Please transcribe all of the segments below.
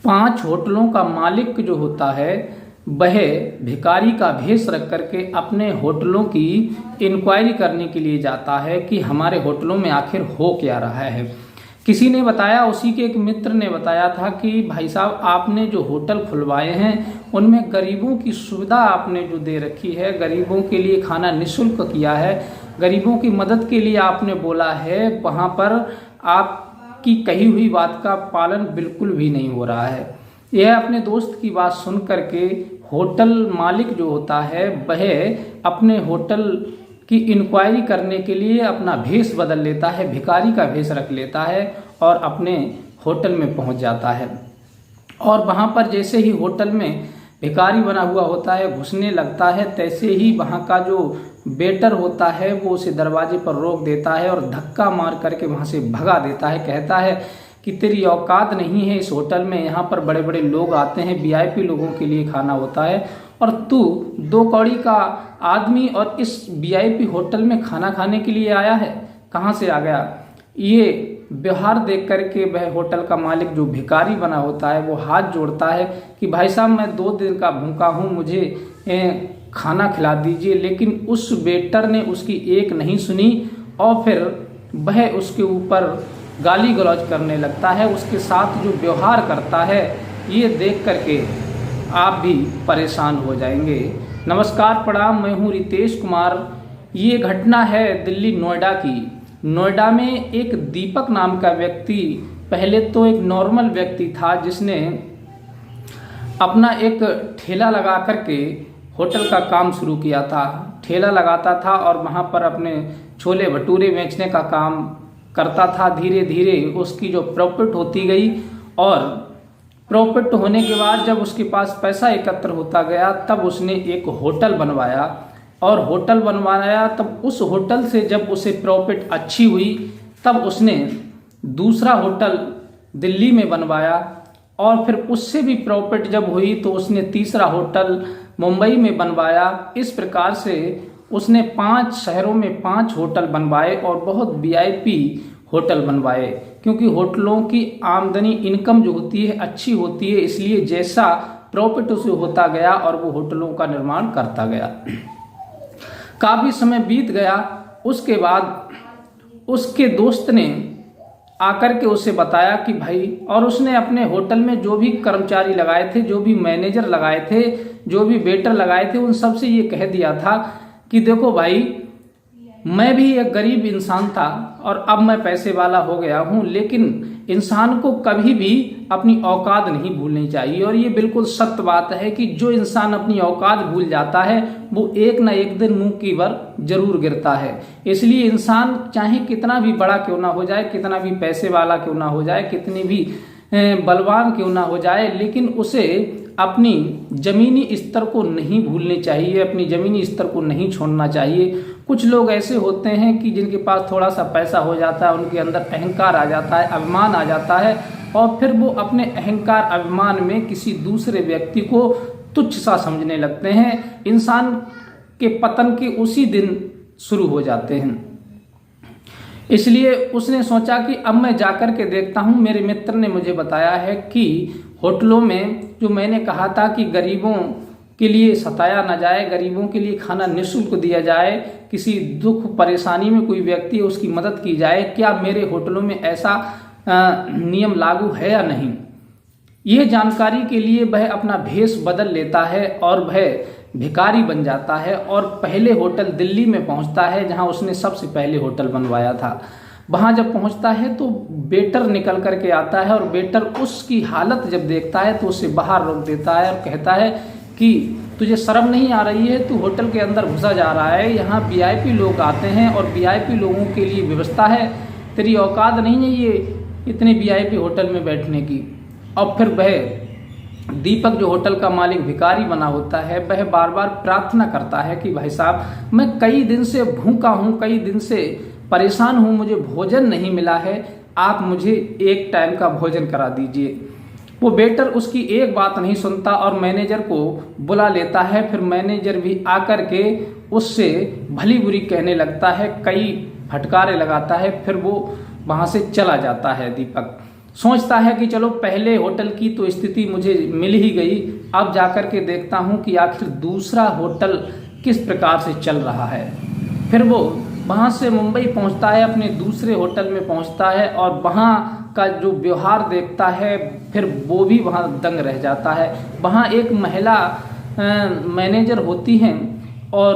5 होटलों का मालिक जो होता है वह भिखारी का भेष रख करके अपने होटलों की इंक्वायरी करने के लिए जाता है कि हमारे होटलों में आखिर हो क्या रहा है। किसी ने बताया, उसी के एक मित्र ने बताया था कि भाई साहब आपने जो होटल खुलवाए हैं उनमें गरीबों की सुविधा आपने जो दे रखी है, गरीबों के लिए खाना निःशुल्क किया है, गरीबों की मदद के लिए आपने बोला है, वहाँ पर आपकी कही हुई बात का पालन बिल्कुल भी नहीं हो रहा है। यह अपने दोस्त की बात सुन करके होटल मालिक जो होता है वह अपने होटल की इंक्वायरी करने के लिए अपना भेष बदल लेता है, भिखारी का भेष रख लेता है और अपने होटल में पहुंच जाता है। और वहां पर जैसे ही होटल में भिखारी बना हुआ होता है घुसने लगता है, तैसे ही वहां का जो वेटर होता है वो उसे दरवाजे पर रोक देता है और धक्का मार करके वहां से भगा देता है। कहता है कि तेरी औकात नहीं है इस होटल में, यहाँ पर बड़े बड़े लोग आते हैं, वीआईपी लोगों के लिए खाना होता है और तू 2 कौड़ी का आदमी और इस वीआईपी होटल में खाना खाने के लिए आया है, कहाँ से आ गया। ये व्यवहार देख करके वह होटल का मालिक जो भिखारी बना होता है वो हाथ जोड़ता है कि भाई साहब मैं 2 दिन का भूखा हूँ, मुझे खाना खिला दीजिए। लेकिन उस वेटर ने उसकी एक नहीं सुनी और फिर वह उसके ऊपर गाली गलौज करने लगता है, उसके साथ जो व्यवहार करता है ये देख करके आप भी परेशान हो जाएंगे। नमस्कार प्रणाम, मैं हूँ रितेश कुमार। ये घटना है दिल्ली नोएडा की। नोएडा में एक दीपक नाम का व्यक्ति, पहले तो एक नॉर्मल व्यक्ति था जिसने अपना एक ठेला लगा करके होटल का काम शुरू किया था। ठेला लगाता था और वहाँ पर अपने छोले भटूरे बेचने का काम करता था। धीरे धीरे उसकी जो प्रॉफिट होती गई और प्रॉफिट होने के बाद जब उसके पास पैसा एकत्र होता गया तब उसने एक होटल बनवाया और होटल बनवाया। तब उस होटल से जब उसे प्रॉफिट अच्छी हुई तब उसने दूसरा होटल दिल्ली में बनवाया और फिर उससे भी प्रॉफिट जब हुई तो उसने तीसरा होटल मुंबई में बनवाया। इस प्रकार से उसने 5 शहरों में 5 होटल बनवाए और बहुत वीआईपी होटल बनवाए, क्योंकि होटलों की आमदनी इनकम जो होती है अच्छी होती है, इसलिए जैसा प्रॉफिट उसे होता गया और वो होटलों का निर्माण करता गया। काफी समय बीत गया, उसके बाद उसके दोस्त ने आकर के उसे बताया कि भाई, और उसने अपने होटल में जो भी कर्मचारी लगाए थे, जो भी मैनेजर लगाए थे, जो भी वेटर लगाए थे, उन सबसे ये कह दिया था कि देखो भाई, मैं भी एक गरीब इंसान था और अब मैं पैसे वाला हो गया हूँ, लेकिन इंसान को कभी भी अपनी औकात नहीं भूलनी चाहिए। और ये बिल्कुल सत्य बात है कि जो इंसान अपनी औकात भूल जाता है वो एक ना एक दिन मुंह की भर जरूर गिरता है। इसलिए इंसान चाहे कितना भी बड़ा क्यों ना हो जाए, कितना भी पैसे वाला क्यों ना हो जाए, कितनी भी बलवान क्यों ना हो जाए, लेकिन उसे अपनी जमीनी स्तर को नहीं भूलनी चाहिए, अपनी जमीनी स्तर को नहीं छोड़ना चाहिए। कुछ लोग ऐसे होते हैं कि जिनके पास थोड़ा सा पैसा हो जाता है, उनके अंदर अहंकार आ जाता है, अभिमान आ जाता है और फिर वो अपने अहंकार अभिमान में किसी दूसरे व्यक्ति को तुच्छ सा समझने लगते हैं। इंसान के पतन के उसी दिन शुरू हो जाते हैं। इसलिए उसने सोचा कि अब मैं जाकर के देखता हूँ। मेरे मित्र ने मुझे बताया है कि होटलों में जो मैंने कहा था कि गरीबों के लिए सताया ना जाए, गरीबों के लिए खाना निःशुल्क दिया जाए, किसी दुख परेशानी में कोई व्यक्ति है उसकी मदद की जाए, क्या मेरे होटलों में ऐसा नियम लागू है या नहीं। यह जानकारी के लिए वह अपना भेष बदल लेता है और वह भिखारी बन जाता है और पहले होटल दिल्ली में पहुंचता है जहां उसने सबसे पहले होटल बनवाया था। वहां जब पहुंचता है तो वेटर निकल करके आता है और वेटर उसकी हालत जब देखता है तो उसे बाहर रोक देता है और कहता है कि तुझे शर्म नहीं आ रही है, तू होटल के अंदर घुसा जा रहा है, यहाँ वीआईपी लोग आते हैं और वीआईपी लोगों के लिए व्यवस्था है, तेरी औकात नहीं है ये इतने वीआईपी होटल में बैठने की। और फिर वह दीपक जो होटल का मालिक भिखारी बना होता है वह बार बार प्रार्थना करता है कि भाई साहब, मैं कई दिन से भूखा हूँ, कई दिन से परेशान हूँ, मुझे भोजन नहीं मिला है, आप मुझे एक टाइम का भोजन करा दीजिए। वो वेटर उसकी एक बात नहीं सुनता और मैनेजर को बुला लेता है। फिर मैनेजर भी आकर के उससे भली बुरी कहने लगता है, कई फटकारे लगाता है, फिर वो वहां से चला जाता है दीपक। सोचता है कि चलो पहले होटल की तो स्थिति मुझे मिल ही गई, अब जाकर के देखता हूँ कि आखिर दूसरा होटल किस प्रकार से चल रहा है। फिर वो वहाँ से मुंबई पहुँचता है, अपने दूसरे होटल में पहुँचता है और वहाँ का जो व्यवहार देखता है फिर वो भी वहाँ दंग रह जाता है। वहाँ एक महिला मैनेजर होती हैं और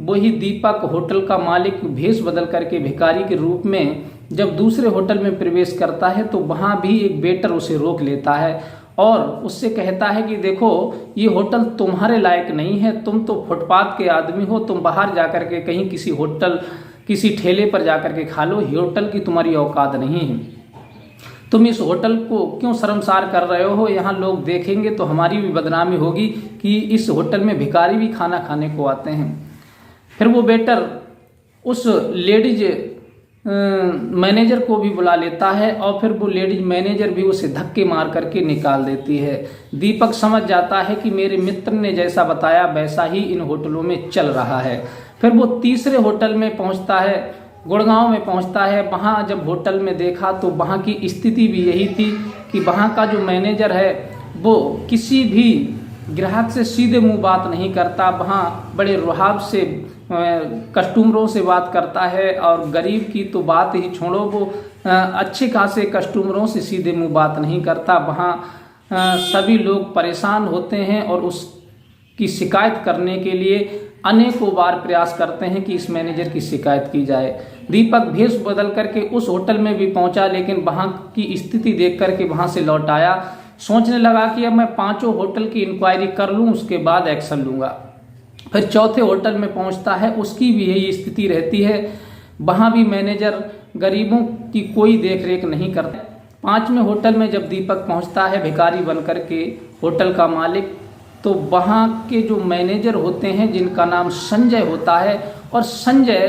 वही दीपक होटल का मालिक भेष बदल करके भिखारी के रूप में जब दूसरे होटल में प्रवेश करता है तो वहाँ भी एक वेटर उसे रोक लेता है और उससे कहता है कि देखो ये होटल तुम्हारे लायक नहीं है, तुम तो फुटपाथ के आदमी हो, तुम बाहर जाकर के कहीं किसी होटल किसी ठेले पर जाकर के खा लो, होटल की तुम्हारी औकात नहीं है, तुम इस होटल को क्यों शर्मसार कर रहे हो, यहाँ लोग देखेंगे तो हमारी भी बदनामी होगी कि इस होटल में भिखारी भी खाना खाने को आते हैं। फिर वो वेटर उस लेडीज मैनेजर को भी बुला लेता है और फिर वो लेडीज मैनेजर भी उसे धक्के मार करके निकाल देती है। दीपक समझ जाता है कि मेरे मित्र ने जैसा बताया वैसा ही इन होटलों में चल रहा है। फिर वो तीसरे होटल में पहुंचता है, गुड़गांव में पहुंचता है। वहां जब होटल में देखा तो वहां की स्थिति भी यही थी कि वहां का जो मैनेजर है वो किसी भी ग्राहक से सीधे मुंह बात नहीं करता, वहाँ बड़े रुहाब से कस्टमरों से बात करता है और गरीब की तो बात ही छोड़ो, वो अच्छे खासे कस्टमरों से सीधे मुंह बात नहीं करता। वहाँ सभी लोग परेशान होते हैं और उसकी शिकायत करने के लिए अनेकों बार प्रयास करते हैं कि इस मैनेजर की शिकायत की जाए। दीपक भेष बदल करके उस होटल में भी पहुंचा, लेकिन वहाँ की स्थिति देख करके वहाँ से लौट आया। सोचने लगा कि अब मैं 5 होटल की इंक्वायरी कर लूँ, उसके बाद एक्शन लूँगा। फिर चौथे होटल में पहुंचता है, उसकी भी यही स्थिति रहती है। वहाँ भी मैनेजर गरीबों की कोई देखरेख नहीं करता। 5वें होटल में जब दीपक पहुंचता है भिखारी बन करके होटल का मालिक, तो वहाँ के जो मैनेजर होते हैं जिनका नाम संजय होता है, और संजय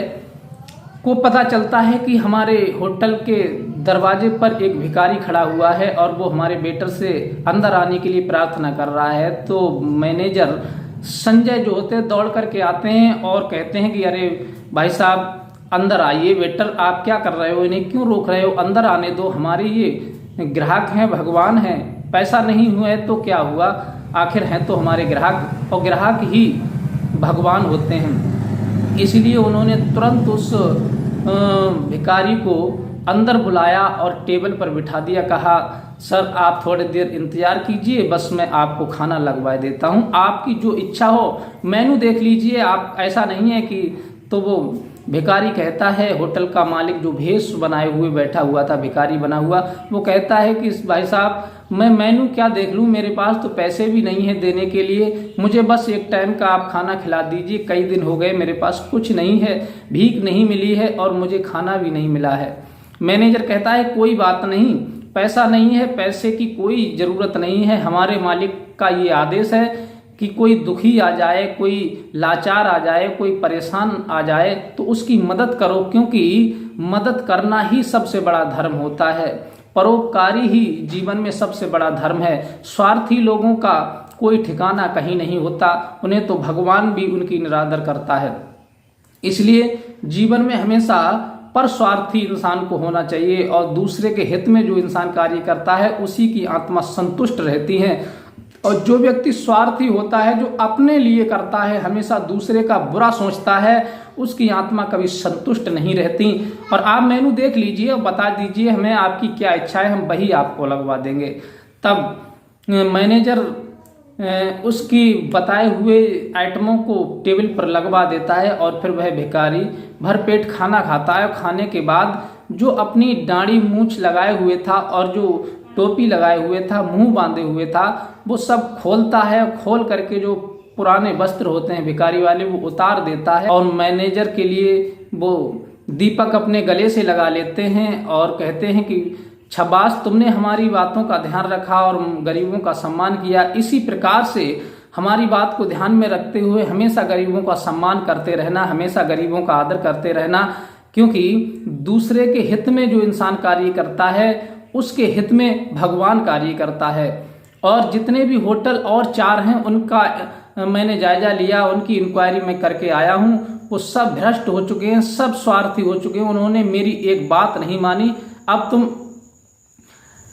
को पता चलता है कि हमारे होटल के दरवाजे पर एक भिखारी खड़ा हुआ है और वो हमारे वेटर से अंदर आने के लिए प्रार्थना कर रहा है। तो मैनेजर संजय जो होते हैं दौड़ करके आते हैं और कहते हैं कि अरे भाई साहब अंदर आइए, वेटर आप क्या कर रहे हो, इन्हें क्यों रोक रहे हो, अंदर आने दो, हमारे ये ग्राहक हैं, भगवान हैं, पैसा नहीं हुआ है तो क्या हुआ, आखिर हैं तो हमारे ग्राहक, और ग्राहक ही भगवान होते हैं। इसलिए उन्होंने तुरंत उस भिखारी को अंदर बुलाया और टेबल पर बिठा दिया। कहा सर आप थोड़ी देर इंतजार कीजिए, बस मैं आपको खाना लगवा देता हूँ, आपकी जो इच्छा हो मेनू देख लीजिए, आप ऐसा नहीं है कि। तो वो भिखारी कहता है, होटल का मालिक जो भेष बनाए हुए बैठा हुआ था भिखारी बना हुआ, वो कहता है कि भाई साहब मैं मेनू क्या देख लूँ, मेरे पास तो पैसे भी नहीं है देने के लिए, मुझे बस एक टाइम का आप खाना खिला दीजिए, कई दिन हो गए मेरे पास कुछ नहीं है, भीख नहीं मिली है और मुझे खाना भी नहीं मिला है। मैनेजर कहता है कोई बात नहीं, पैसा नहीं है, पैसे की कोई ज़रूरत नहीं है, हमारे मालिक का ये आदेश है कि कोई दुखी आ जाए, कोई लाचार आ जाए, कोई परेशान आ जाए तो उसकी मदद करो, क्योंकि मदद करना ही सबसे बड़ा धर्म होता है, परोपकारी ही जीवन में सबसे बड़ा धर्म है। स्वार्थी लोगों का कोई ठिकाना कहीं नहीं होता, उन्हें तो भगवान भी उनकी निरादर करता है। इसलिए जीवन में हमेशा पर स्वार्थी इंसान को होना चाहिए और दूसरे के हित में जो इंसान कार्य करता है उसी की आत्मा संतुष्ट रहती है। और जो व्यक्ति स्वार्थी होता है, जो अपने लिए करता है, हमेशा दूसरे का बुरा सोचता है, उसकी आत्मा कभी संतुष्ट नहीं रहती। और आप मेनू देख लीजिए और बता दीजिए हमें आपकी क्या इच्छा है, हम वही आपको लगवा देंगे। तब मैनेजर उसकी बताए हुए आइटमों को टेबल पर लगवा देता है और फिर वह भिखारी भरपेट खाना खाता है। खाने के बाद जो अपनी दाढ़ी मूंछ लगाए हुए था और जो टोपी लगाए हुए था, मुंह बांधे हुए था, वो सब खोलता है। खोल करके जो पुराने वस्त्र होते हैं भिखारी वाले वो उतार देता है और मैनेजर के लिए वो दीपक अपने गले से लगा लेते हैं और कहते हैं कि शाबाश, तुमने हमारी बातों का ध्यान रखा और गरीबों का सम्मान किया। इसी प्रकार से हमारी बात को ध्यान में रखते हुए हमेशा गरीबों का सम्मान करते रहना, हमेशा गरीबों का आदर करते रहना, क्योंकि दूसरे के हित में जो इंसान कार्य करता है उसके हित में भगवान कार्य करता है। और जितने भी होटल और 4 हैं उनका मैंने जायजा लिया, उनकी इंक्वायरी मैं करके आया हूँ, वो सब भ्रष्ट हो चुके हैं, सब स्वार्थी हो चुके हैं, उन्होंने मेरी एक बात नहीं मानी। अब तुम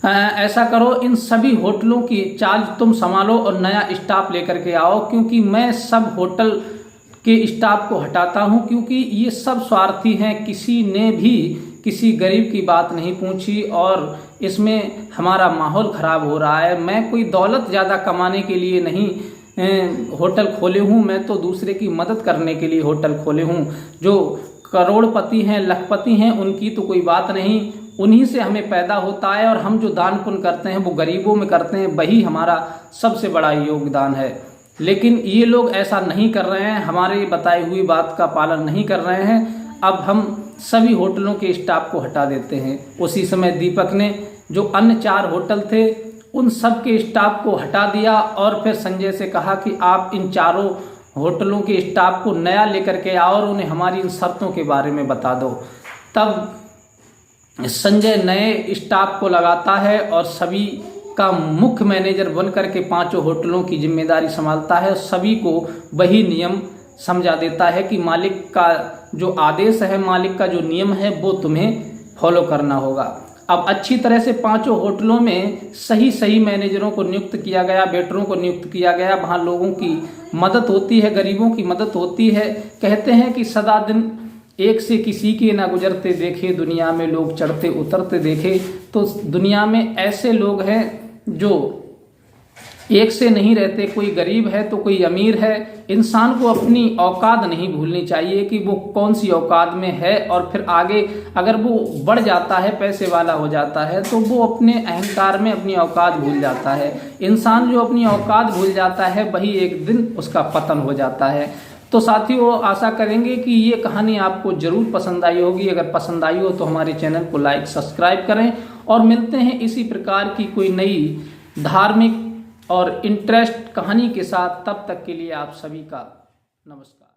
ऐसा करो, इन सभी होटलों की चार्ज तुम संभालो और नया स्टाफ लेकर के आओ, क्योंकि मैं सब होटल के स्टाफ को हटाता हूं, क्योंकि ये सब स्वार्थी हैं। किसी ने भी किसी गरीब की बात नहीं पूछी और इसमें हमारा माहौल खराब हो रहा है। मैं कोई दौलत ज़्यादा कमाने के लिए नहीं होटल खोले हूँ, मैं तो दूसरे की मदद करने के लिए होटल खोले हूँ। जो करोड़पति हैं, लखपति हैं, उनकी तो कोई बात नहीं, उन्हीं से हमें पैदा होता है और हम जो दान पुण्य करते हैं वो गरीबों में करते हैं, वही हमारा सबसे बड़ा योगदान है। लेकिन ये लोग ऐसा नहीं कर रहे हैं, हमारे बताई हुई बात का पालन नहीं कर रहे हैं। अब हम सभी होटलों के स्टाफ को हटा देते हैं। उसी समय दीपक ने जो अन्य 4 होटल थे उन सब के स्टाफ को हटा दिया और फिर संजय से कहा कि आप इन 4 होटलों के स्टाफ को नया लेकर के आओ और उन्हें हमारी इन शर्तों के बारे में बता दो। तब संजय नए स्टाफ को लगाता है और सभी का मुख्य मैनेजर बन करके 5 होटलों की जिम्मेदारी संभालता है। सभी को वही नियम समझा देता है कि मालिक का जो आदेश है, मालिक का जो नियम है, वो तुम्हें फॉलो करना होगा। अब अच्छी तरह से 5 होटलों में सही मैनेजरों को नियुक्त किया गया, वेटरों को नियुक्त किया गया। वहाँ लोगों की मदद होती है, गरीबों की मदद होती है। कहते हैं कि सदा दिन एक से किसी के ना गुजरते देखे, दुनिया में लोग चढ़ते उतरते देखे। तो दुनिया में ऐसे लोग हैं जो एक से नहीं रहते, कोई गरीब है तो कोई अमीर है। इंसान को अपनी औकात नहीं भूलनी चाहिए कि वो कौन सी औकात में है, और फिर आगे अगर वो बढ़ जाता है, पैसे वाला हो जाता है, तो वो अपने अहंकार में अपनी औकात भूल जाता है। इंसान जो अपनी औकात भूल जाता है वही एक दिन उसका पतन हो जाता है। तो साथियों, आशा करेंगे कि ये कहानी आपको जरूर पसंद आई होगी। अगर पसंद आई हो तो हमारे चैनल को लाइक सब्सक्राइब करें और मिलते हैं इसी प्रकार की कोई नई धार्मिक और इंटरेस्ट कहानी के साथ। तब तक के लिए आप सभी का नमस्कार।